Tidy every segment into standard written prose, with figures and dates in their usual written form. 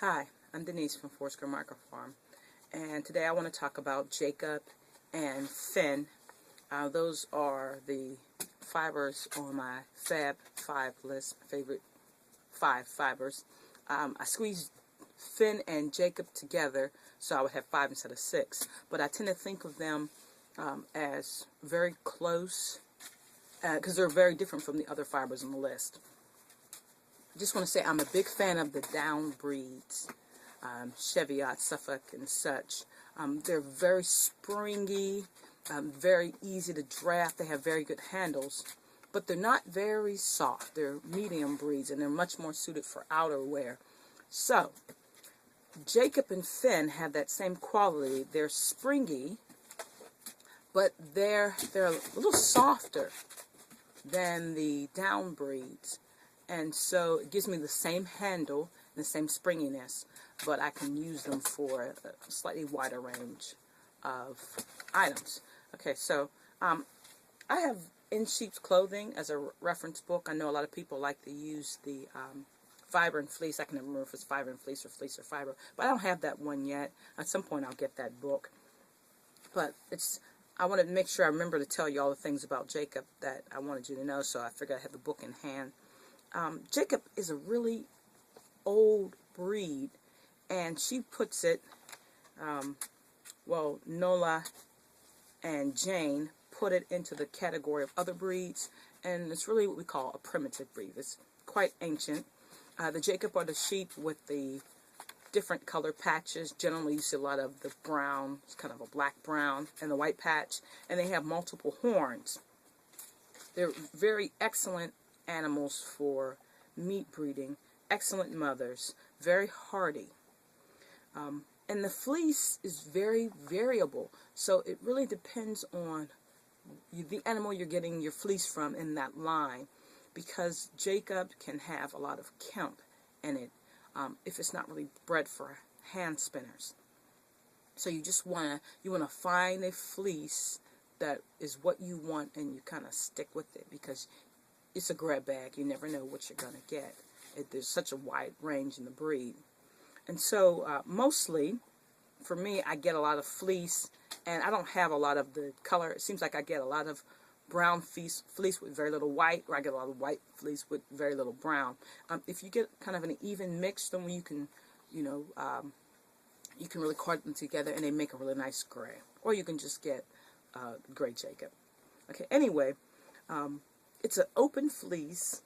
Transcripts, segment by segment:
Hi, I'm Denise from Foursquare Micro Farm, and today I want to talk about Jacob and Finn. Those are the fibers on my Fav5 list, my favorite 5 fibers. I squeezed Finn and Jacob together so I would have 5 instead of 6, but I tend to think of them as very close because they're very different from the other fibers on the list. I just want to say I'm a big fan of the down breeds, Cheviot, Suffolk, and such. They're very springy, very easy to draft. They have very good handles, but they're not very soft. They're medium breeds, and they're much more suited for outerwear. So, Jacob and Finn have that same quality. They're springy, but they're a little softer than the down breeds. And so it gives me the same handle and the same springiness, but I can use them for a slightly wider range of items. Okay, so I have In Sheep's Clothing as a reference book. I know a lot of people like to use the fiber and fleece. I can never remember if it's fiber and fleece or fiber, but I don't have that one yet. At some point I'll get that book. But I wanted to make sure I remember to tell you all the things about Jacob that I wanted you to know, so I figured I had the book in hand. Jacob is a really old breed, and she puts it, well, Nola and Jane put it into the category of other breeds, and it's really what we call a primitive breed. It's quite ancient. The Jacob are the sheep with the different color patches. Generally, you see a lot of the brown, it's kind of a black brown, and the white patch, and they have multiple horns. They're very excellent animals for meat breeding, excellent mothers, very hardy. And the fleece is very variable, so it really depends on the animal you're getting your fleece from in that line, because Jacob can have a lot of kemp in it if it's not really bred for hand spinners. So you just want to find a fleece that is what you want, and you kind of stick with it, because it's a grab bag. You never know what you're going to get. There's such a wide range in the breed. And so mostly, for me, I get a lot of fleece, and I don't have a lot of the color. It seems like I get a lot of brown fleece with very little white, or I get a lot of white fleece with very little brown. If you get kind of an even mix, then you can, you can really card them together, and they make a really nice gray. Or you can just get gray Jacob. Okay, anyway, it's an open fleece,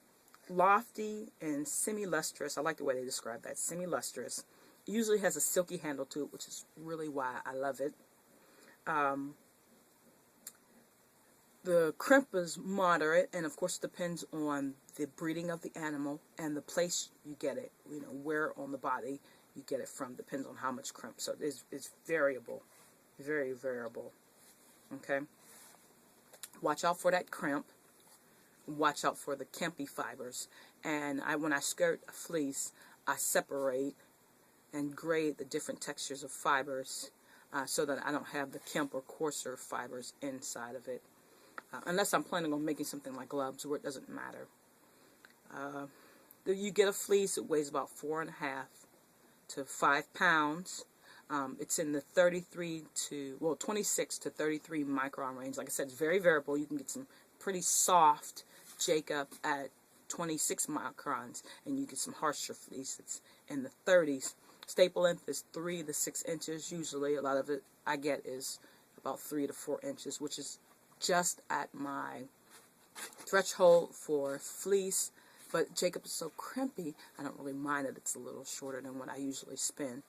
lofty and semi-lustrous. I like the way they describe that, semi-lustrous. It usually has a silky handle to it, which is really why I love it. The crimp is moderate, and of course it depends on the breeding of the animal and the place you get it. Where on the body you get it from depends on how much crimp. So it's variable, very variable. Okay. Watch out for that crimp. Watch out for the kempy fibers. And when I skirt a fleece, I separate and grade the different textures of fibers so that I don't have the kemp or coarser fibers inside of it. Unless I'm planning on making something like gloves, where it doesn't matter. You get a fleece, it weighs about 4.5 to 5 pounds. It's in the 26 to 33 micron range. Like I said, it's very variable. You can get some pretty soft Jacob at 26 microns, and you get some harsher fleece that's in the 30s. Staple length is 3 to 6 inches. Usually, a lot of it I get is about 3 to 4 inches, which is just at my threshold for fleece. But Jacob is so crimpy, I don't really mind that it's a little shorter than what I usually spin.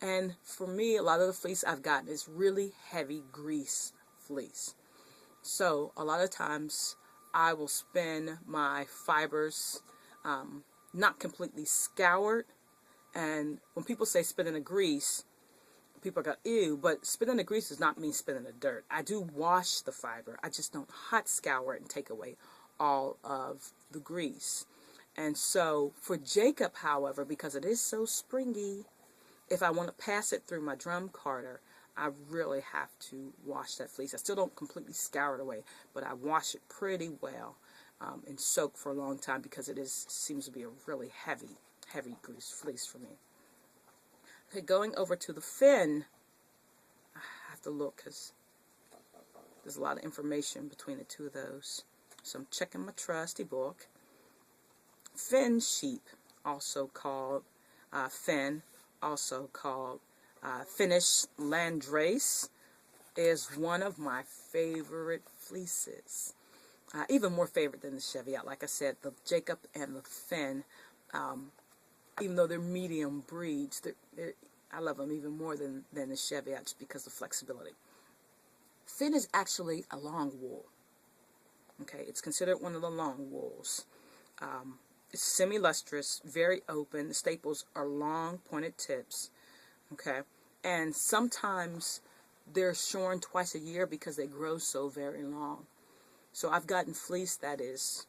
And for me, a lot of the fleece I've gotten is really heavy grease fleece. So a lot of times I will spin my fibers not completely scoured. And when people say spin in the grease, people go, ew, but spinning the grease does not mean spinning the dirt. I do wash the fiber. I just don't hot scour it and take away all of the grease. And so for Jacob, however, because it is so springy, if I want to pass it through my drum carder, I really have to wash that fleece. I still don't completely scour it away, but I wash it pretty well and soak for a long time, because it seems to be a really heavy grease fleece for me. Okay, going over to the fin, I have to look because there's a lot of information between the two of those. So I'm checking my trusty book. Fin sheep, also called fin, also called Finnish landrace, is one of my favorite fleeces. Even more favorite than the Cheviot. Like I said, the Jacob and the Finn, even though they're medium breeds, I love them even more than the Cheviot just because of flexibility. Finn is actually a long wool. Okay, it's considered one of the long wools. It's semi-lustrous, very open. The staples are long, pointed tips. Okay, and sometimes they're shorn twice a year because they grow so very long. So I've gotten fleece that is,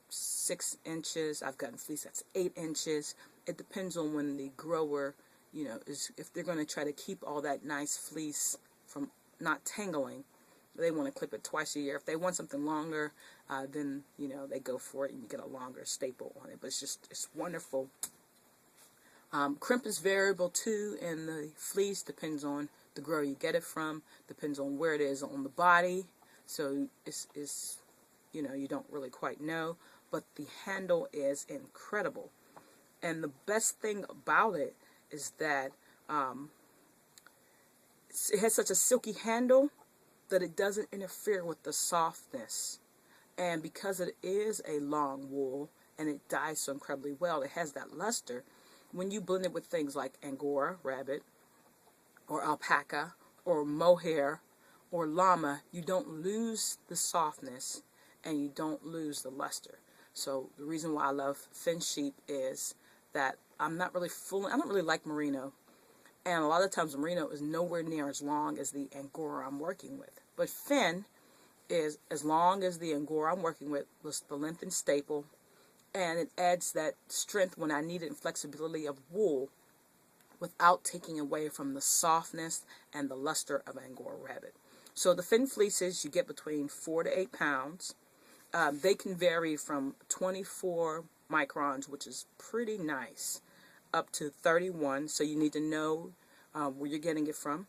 6 inches. I've gotten fleece that's 8 inches. It depends on when the grower, if they're going to try to keep all that nice fleece from not tangling, they want to clip it twice a year. If they want something longer, then, they go for it and you get a longer staple on it. But it's wonderful. Crimp is variable too in the fleece. Depends on the grower you get it from. Depends on where it is on the body. So it's you don't really quite know. But the handle is incredible. And the best thing about it is that it has such a silky handle that it doesn't interfere with the softness. And because it is a long wool and it dyes so incredibly well, it has that luster. When you blend it with things like Angora rabbit or alpaca or mohair or llama, you don't lose the softness and you don't lose the luster. So the reason why I love Finn sheep is that I don't really like merino. And a lot of times merino is nowhere near as long as the Angora I'm working with. But Finn is as long as the Angora I'm working with, the length and staple, and it adds that strength when I need it and flexibility of wool without taking away from the softness and the luster of Angora rabbit. So the Finn fleeces you get between 4 to 8 pounds. They can vary from 24 microns, which is pretty nice, up to 31. So you need to know where you're getting it from.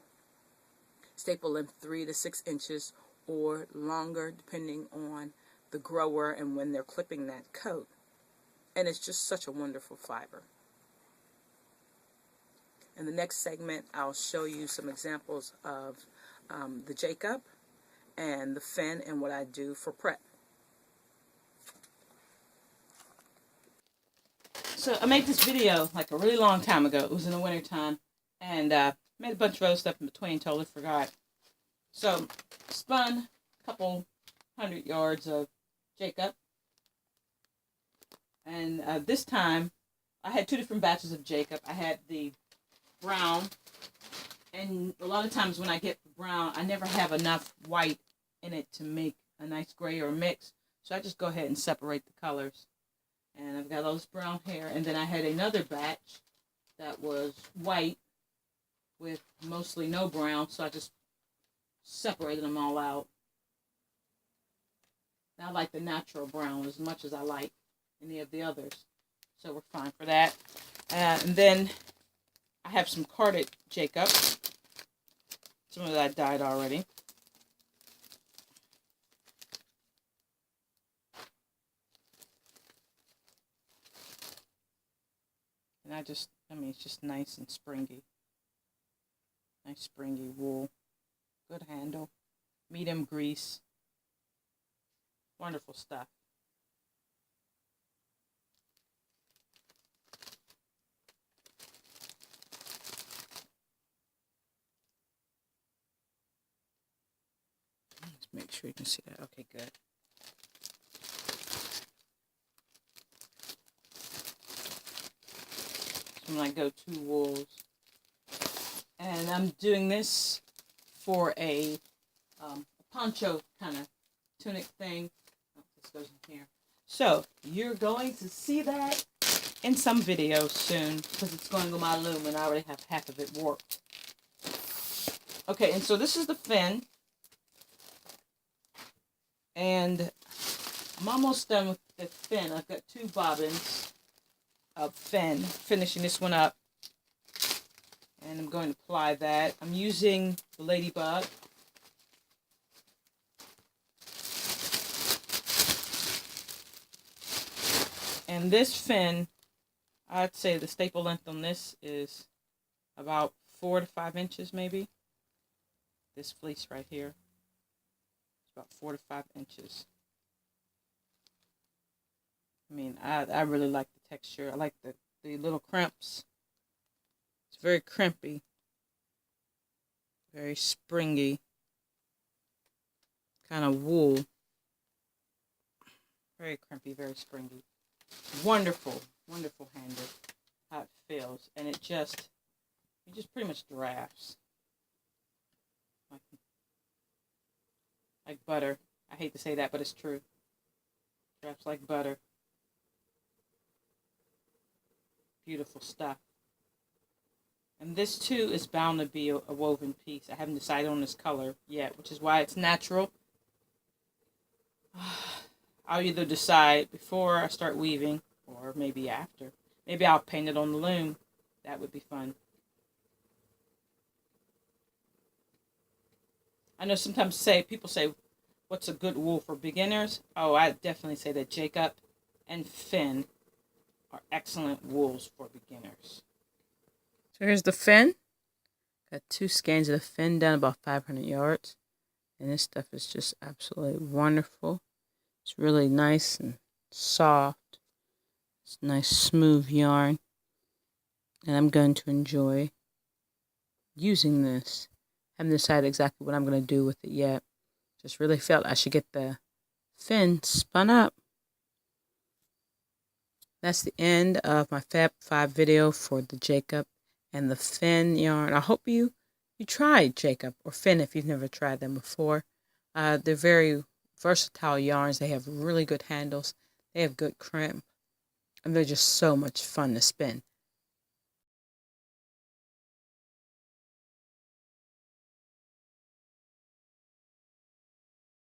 Staple length 3 to 6 inches or longer depending on the grower and when they're clipping that coat. And it's just such a wonderful fiber. In the next segment, I'll show you some examples of the Jacob and the Finn and what I do for prep. So I made this video like a really long time ago. It was in the winter time, and made a bunch of other stuff in between. Totally forgot. So spun a couple 100 yards of Jacob, and this time I had 2 different batches of Jacob. I had the brown, and a lot of times when I get the brown, I never have enough white in it to make a nice gray or mix. So I just go ahead and separate the colors. And I've got all this brown hair. And then I had another batch that was white with mostly no brown. So I just separated them all out. And I like the natural brown as much as I like any of the others. So we're fine for that. And then I have some carded Jacob. Some of that dyed already. And it's just nice and springy. Nice springy wool. Good handle. Medium grease. Wonderful stuff. Let's make sure you can see that. Okay, good. My go-to wools, and I'm doing this for a poncho kind of tunic thing. Oh, this goes in here. So you're going to see that in some video soon because it's going on my loom and I already have half of it warped. Okay, and so this is the Finn, and I'm almost done with the Finn. I've got 2 bobbins of Finn, finishing this one up. and I'm going to apply that. I'm using the Ladybug. And this fin, I'd say the staple length on this is about 4 to 5 inches maybe. This fleece right here is about 4 to 5 inches. I mean, I really like the texture. I like the little crimps. It's very crimpy. Very springy. Kind of wool. Very crimpy, very springy. Wonderful, wonderful handle. How it feels. And it just pretty much drafts. Like butter. I hate to say that, but it's true. Drafts like butter. Beautiful stuff. And this too is bound to be a woven piece. I haven't decided on this color yet, which is why it's natural. I'll either decide before I start weaving or maybe after. Maybe I'll paint it on the loom. That would be fun. I know sometimes people say, what's a good wool for beginners? Oh, I definitely say that Jacob and Finn are excellent wools for beginners. So here's the fin. Got 2 skeins of the fin down about 500 yards. And this stuff is just absolutely wonderful. It's really nice and soft. It's nice smooth yarn. And I'm going to enjoy using this. Haven't decided exactly what I'm going to do with it yet. Just really felt I should get the fin spun up. That's the end of my Fav5 video for the Jacob and the Finn yarn. I hope you tried Jacob or Finn if you've never tried them before. They're very versatile yarns. They have really good handles. They have good crimp. And they're just so much fun to spin.